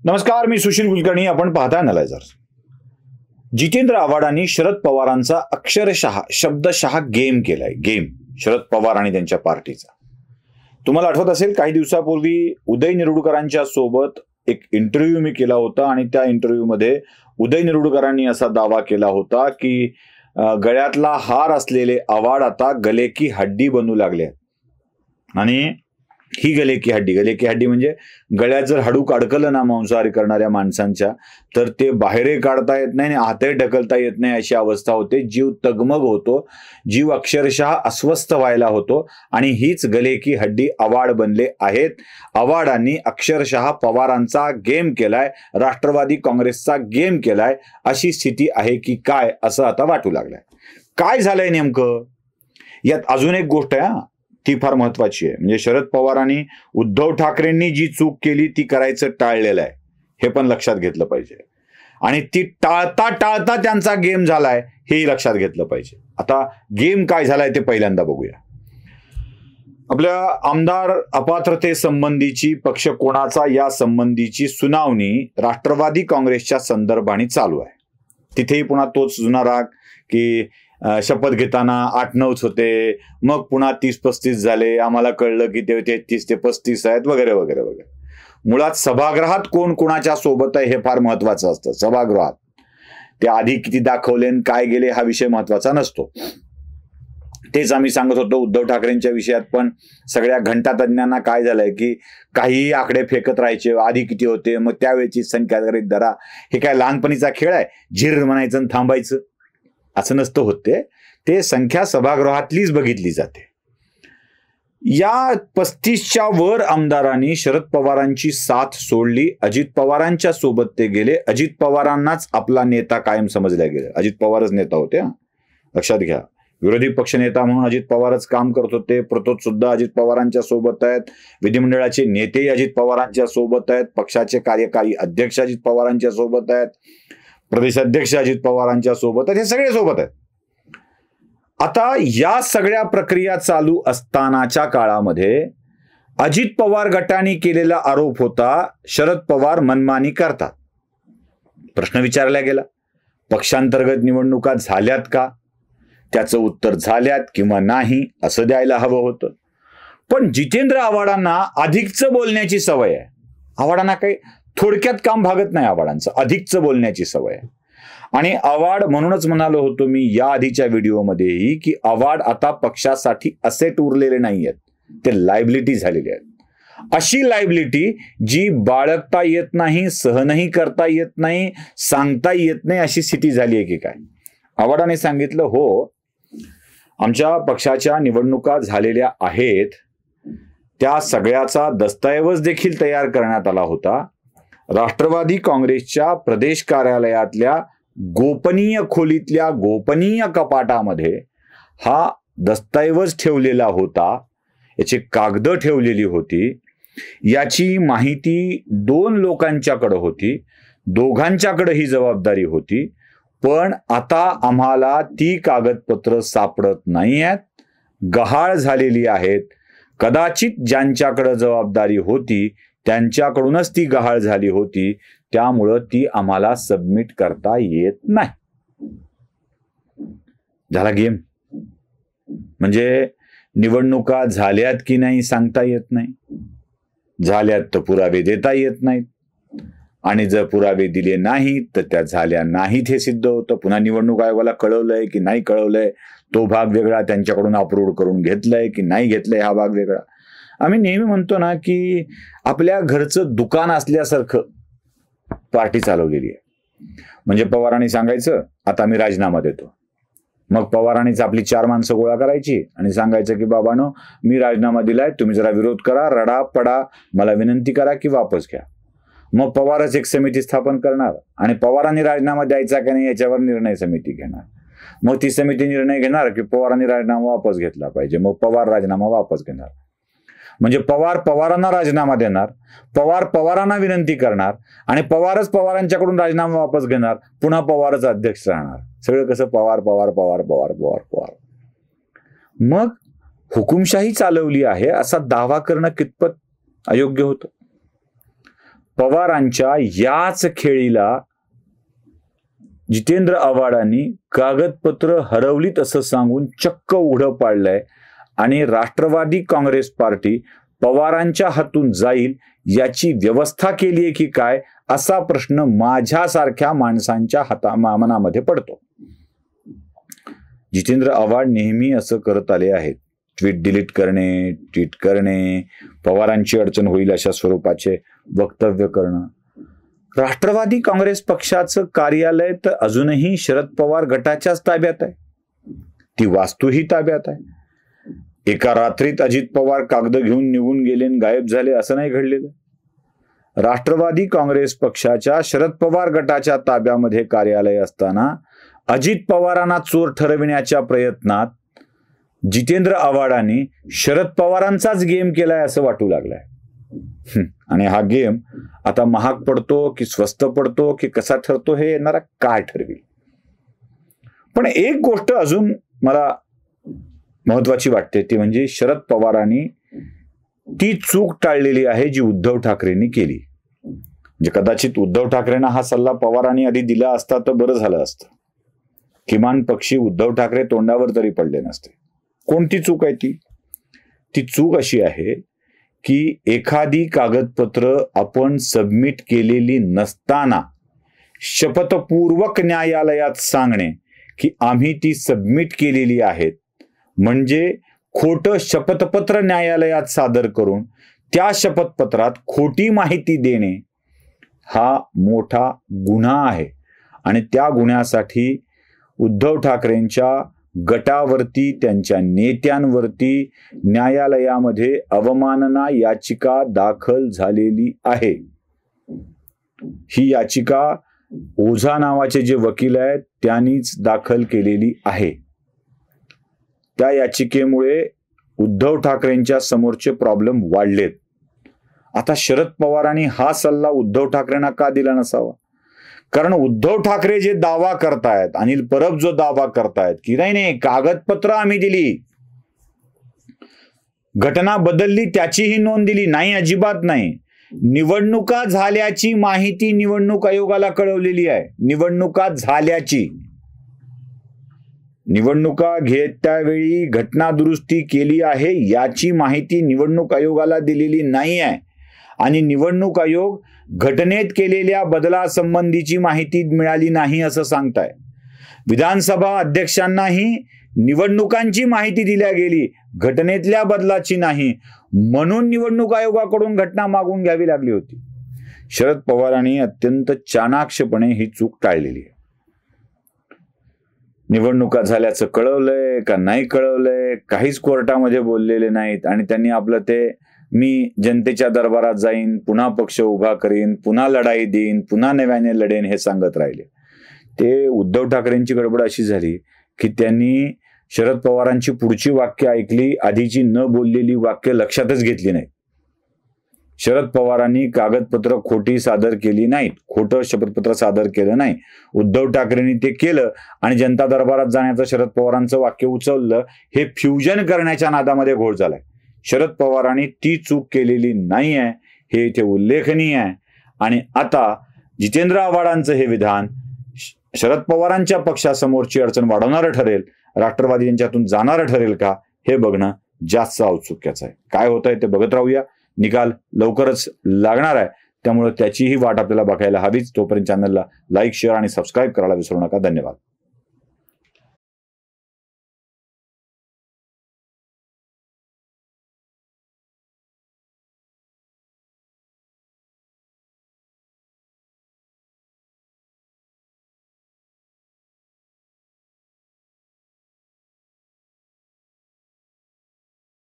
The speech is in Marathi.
नमस्कार, मी सुशील कुलकर्णी. आपण पाहताय अनालायझर. जितेंद्र आव्हाडांनी शरद पवारांचा अक्षरशः शब्दशः गेम केलाय. गेम शरद पवार आणि त्यांच्या पार्टीचा. तुम्हाला आठवत असेल, काही दिवसापूर्वी उदय निरुडकरांच्या सोबत एक इंटरव्ह्यू मी केला होता आणि त्या इंटरव्ह्यू मध्ये उदय निरुडकरांनी असा दावा केला होता की गळ्यातला हार असलेले आव्हाड आता गले की हड्डी बनू लागले. आणि ही गले की हड्डी म्हणजे गळ्यात जर हाडूक अडकलं ना मांसाहारी करणाऱ्या माणसांच्या, तर ते बाहेरही काढता येत नाही आणि आतही ढकलता येत नाही अशी अवस्था होते. जीव तगमग होतो, जीव अक्षरशः अस्वस्थ व्हायला होतो. आणि हीच गले की हड्डी आव्हाड बनले आहेत. आव्हाडांनी अक्षरशः पवारांचा गेम केलाय, राष्ट्रवादी काँग्रेसचा गेम केलाय. अशी स्थिती आहे की काय असं आता वाटू लागलंय. काय झालंय नेमकं यात? अजून एक गोष्ट आहे, ती फार महत्वाची आहे. म्हणजे शरद पवारांनी उद्धव ठाकरेंनी जी चूक केली ती करायचं टाळलेलं आहे, हे पण लक्षात घेतलं पाहिजे. आणि ती टाळता टाळता त्यांचा गेम झालाय हेही लक्षात घेतलं पाहिजे. आता गेम काय झालाय ते पहिल्यांदा बघूया. आपल्या आमदार अपात्रतेसंबंधीची, पक्ष कोणाचा या संबंधीची सुनावणी राष्ट्रवादी काँग्रेसच्या संदर्भाने चालू आहे. तिथेही पुन्हा तोच जुना राग की शपथ घेताना 8-9च होते, मग पुन्हा 30-35 झाले, आम्हाला कळलं की ते 33 ते 35 आहेत, वगैरे वगैरे वगैरे. मुळात सभागृहात कोण कोणाच्या सोबत आहे हे फार महत्वाचं असतं. सभागृहात ते आधी किती दाखवले काय गेले हा विषय महत्वाचा नसतो. तेच आम्ही सांगत होतो उद्धव ठाकरेंच्या विषयात पण. सगळ्या घंटा तज्ञांना काय झालंय की काहीही आकडे फेकत राहायचे, आधी किती होते मग त्यावेळेची संख्या गरीत धरा. हे काय लहानपणीचा खेळ आहे, झिर म्हणायचं आणि थांबायचं असं नसतं होते. ते संख्या सभागृहातलीच बघितली जाते. या 35च्या वर आमदारांनी शरद पवारांची साथ सोडली. अजित पवारांच्या सोबत ते गेले. अजित पवारांनाच आपला नेता कायम समजल्या गेले. अजित पवारच नेता होते, लक्षात घ्या. विरोधी पक्षनेता म्हणून अजित पवारच काम करत होते. प्रतोद सुद्धा अजित पवारांच्या सोबत आहेत. विधिमंडळाचे नेतेही अजित पवारांच्या सोबत आहेत. पक्षाचे कार्यकारी अध्यक्ष अजित पवारांच्या सोबत आहेत. प्रदेश अध्यक्ष अजित पवारांच्या सोबत आहेत. हे सगळे सोबत आहेत. आता या सगळ्या प्रक्रिया चालू असतानाच्या काळामध्ये अजित पवार गटाने केलेला आरोप होता, शरद पवार मनमानी करतात. प्रश्न विचारला गेला, पक्षांतर्गत निवडणुका झाल्यात का? त्याचं उत्तर झाल्यात किंवा नाही असं द्यायला हवं होतं. पण जितेंद्र आव्हाडांना अधिकचं बोलण्याची सवय आहे. आव्हाडांना काही थोडक्यात काम भागत नाही. आव्हाडांचं अधिकचं बोलण्याची सवय आहे. आणि आव्हाड, म्हणूनच म्हणालो होतो मी या आधीच्या व्हिडिओमध्येही की आव्हाड आता पक्षासाठी असेट उरलेले नाही आहेत, ते लायबिलिटी झालेले आहेत. अशी लायबिलिटी जी बाळगता येत नाही, सहनही करता येत नाही, सांगता येत नाही अशी स्थिती झाली आहे की काय? आव्हाडाने सांगितलं, हो आमच्या पक्षाच्या निवडणुका झालेल्या आहेत, त्या सगळ्याचा दस्तऐवज देखील तयार करण्यात आला होता. राष्ट्रवादी काँग्रेसच्या प्रदेश कार्यालयातल्या गोपनीय खोलीतल्या गोपनीय कपाटामध्ये हा दस्तऐवज ठेवलेला होता, याची कागदं ठेवलेली होती. याची माहिती 2 लोकांच्याकडे होती, दोघांच्याकडे ही जबाबदारी होती. पण आता आम्हाला ती कागदपत्र सापडत नाही आहेत, गहाळ झालेली आहेत. कदाचित ज्यांच्याकडे जबाबदारी होती त्यांच्याकडूनच ती गहाळ झाली होती, त्यामुळं ती आम्हाला सबमिट करता येत नाही. झाला गेम. म्हणजे निवडणुका झाल्यात की नाही सांगता येत नाही, झाल्यात तर पुरावे देता येत नाहीत, आणि जर पुरावे दिले नाहीत तर त्या झाल्या नाहीत हे सिद्ध होतं. पुन्हा निवडणूक आयोगाला कळवलंय की नाही कळवलंय तो भाग वेगळा, त्यांच्याकडून अप्रूव्ह करून घेतलंय की नाही घेतलंय हा भाग वेगळा. आम्ही नेहमी म्हणतो ना की आपल्या घरचं दुकान असल्यासारखं पार्टी चालवलेली आहे. म्हणजे पवारांनी सांगायचं आता मी राजीनामा देतो, मग पवारांनीच आपली 4 माणसं गोळा करायची आणि सांगायचं की बाबांनो मी राजीनामा दिलाय, तुम्ही जरा विरोध करा, रडा पडा, मला विनंती करा की वापस घ्या. मग पवारच एक समिती स्थापन करणार आणि पवारांनी राजीनामा द्यायचा की नाही याच्यावर निर्णय समिती घेणार. मग ती समिती निर्णय घेणार की पवारांनी राजीनामा वापस घेतला पाहिजे. मग पवार राजीनामा वापस घेणार. म्हणजे पवार पवारांना राजीनामा देणार, पवार पवारांना विनंती करणार आणि पवारच पवारांच्याकडून राजीनामा वापस घेणार. पुन्हा पवारच अध्यक्ष राहणार. सगळं कसं पवार पवार पवार पवार पवार पवार. मग हुकुमशाही चालवली आहे असा दावा करणं कितपत अयोग्य होतं? पवारांच्या याच खेळीला जितेंद्र आव्हाडांनी कागदपत्र हरवलीत असं सांगून चक्क उघडं पाडलंय आणि राष्ट्रवादी काँग्रेस पार्टी पवारांच्या हातून जाईल याची व्यवस्था केली आहे की काय, असा प्रश्न माझ्यासारख्या माणसांच्या मनामध्ये पडतो. जितेंद्र आव्हाड नेहमी असं करत आले आहेत, ट्विट डिलीट करणे, ट्विट करणे, पवारांची अडचण होईल अशा स्वरूपाचे वक्तव्य करणं. राष्ट्रवादी काँग्रेस पक्षाचं कार्यालय तर अजूनही शरद पवार गटाच्याच ताब्यात आहे, ती वास्तूही ताब्यात आहे. एका रात्रीत अजित पवार कागद घेऊन निघून गेले आणि गायब झाले असं नाही घडलेलं. राष्ट्रवादी काँग्रेस पक्षाच्या शरद पवार गटाच्या ताब्यामध्ये कार्यालय असताना अजित पवारांना चोर ठरविण्याच्या प्रयत्नात जितेंद्र आव्हाडांनी शरद पवारांचाच गेम केलाय असं वाटू लागलाय. आणि हा गेम आता महाग पडतो की स्वस्त पडतो की कसा ठरतो हे येणारा काय ठरवी. पण एक गोष्ट अजून मला महत्वाची वाटते, ती म्हणजे शरद पवारांनी ती चूक टाळलेली आहे जी उद्धव ठाकरेंनी केली. म्हणजे कदाचित उद्धव ठाकरेंना हा सल्ला पवारांनी आधी दिला असता तर बरं झालं असतं, किमान पक्षी उद्धव ठाकरे तोंडावर तरी पडले नसते. कोणती चूक आहे ती? ती चूक अशी आहे की एखादी कागदपत्र आपण सबमिट केलेली नसताना शपथपूर्वक न्यायालयात सांगणे की आम्ही ती सबमिट केलेली आहेत, म्हणजे खोटं शपथपत्र न्यायालयात सादर करून त्या शपथपत्रात खोटी माहिती देणे हा मोठा गुन्हा आहे. आणि त्या गुन्ह्यासाठी उद्धव ठाकरेंच्या गटावरती, त्यांच्या नेत्यांवरती न्यायालयामध्ये अवमानना याचिका दाखल झालेली आहे. ही याचिका ओझा नावाचे जे वकील आहेत त्यांनीच दाखल केलेली आहे. त्या याचिकेमुळे उद्धव ठाकरेंच्या समोरचे प्रॉब्लेम वाढलेत. आता शरद पवारांनी हा सल्ला उद्धव ठाकरेंना का दिला नसावा? कारण उद्धव ठाकरे जे दावा करतायत, अनिल परब जो दावा करतायत की नाही कागदपत्र आम्ही दिली, घटना बदलली त्याचीही नोंद दिली नाही, अजिबात नाही. निवडणुका झाल्याची माहिती निवडणूक आयोगाला कळवलेली आहे. निवडणुका झाल्याची, निवडणुका त्यावेळी घटना दुरुस्ती केली आहे याची माहिती निवडणूक आयोगाला दिलेली नाही आहे. आणि निवडणूक आयोग घटनेत केलेल्या बदलासंबंधीची माहिती मिळाली नाही असं सांगताय. विधानसभा अध्यक्षांनाही निवडणुकांची माहिती दिल्या गेली, घटनेतल्या बदलाची नाही, म्हणून निवडणूक आयोगाकडून घटना मागून घ्यावी लागली होती. शरद पवारांनी अत्यंत चाणाक्षपणे ही चूक टाळलेली आहे. निवडणुका झाल्याचं कळवलंय का नाही कळवलंय काहीच कोर्टामध्ये बोललेले नाहीत. आणि त्यांनी आपलं ते मी जनतेच्या दरबारात जाईन, पुन्हा पक्ष उभा करीन, पुन्हा लढाई देईन, पुन्हा नव्याने लढेन हे सांगत राहिले. ते उद्धव ठाकरेंची गडबड अशी झाली की त्यांनी शरद पवारांची पुढची वाक्य ऐकली, आधीची न बोललेली वाक्य लक्षातच घेतली नाही. शरद पवारांनी कागदपत्र खोटी सादर केली नाहीत, खोटं शपथपत्र सादर केलं नाही. उद्धव ठाकरेंनी ते केलं आणि जनता दरबारात जाण्याचं शरद पवारांचं वाक्य उचललं. हे फ्युजन करण्याच्या नादामध्ये घोळ झालाय. शरद पवारांनी ती चूक केलेली नाही आहे हे इथे उल्लेखनीय आहे. आणि आता जितेंद्र आव्हाडांचं हे विधान शरद पवारांच्या पक्षासमोरची अडचण वाढवणारं ठरेल, राष्ट्रवादी यांच्यातून जाणारं ठरेल का हे बघणं जास्त औत्सुक्याचं आहे. काय होत आहे ते बघत राहूया. निकाल लवकरच लागणार आहे, त्यामुळे त्याचीही वाट आपल्याला बघायला हवीच. तोपर्यंत चॅनलला लाईक, शेअर आणि सबस्क्राईब करायला विसरू नका. धन्यवाद.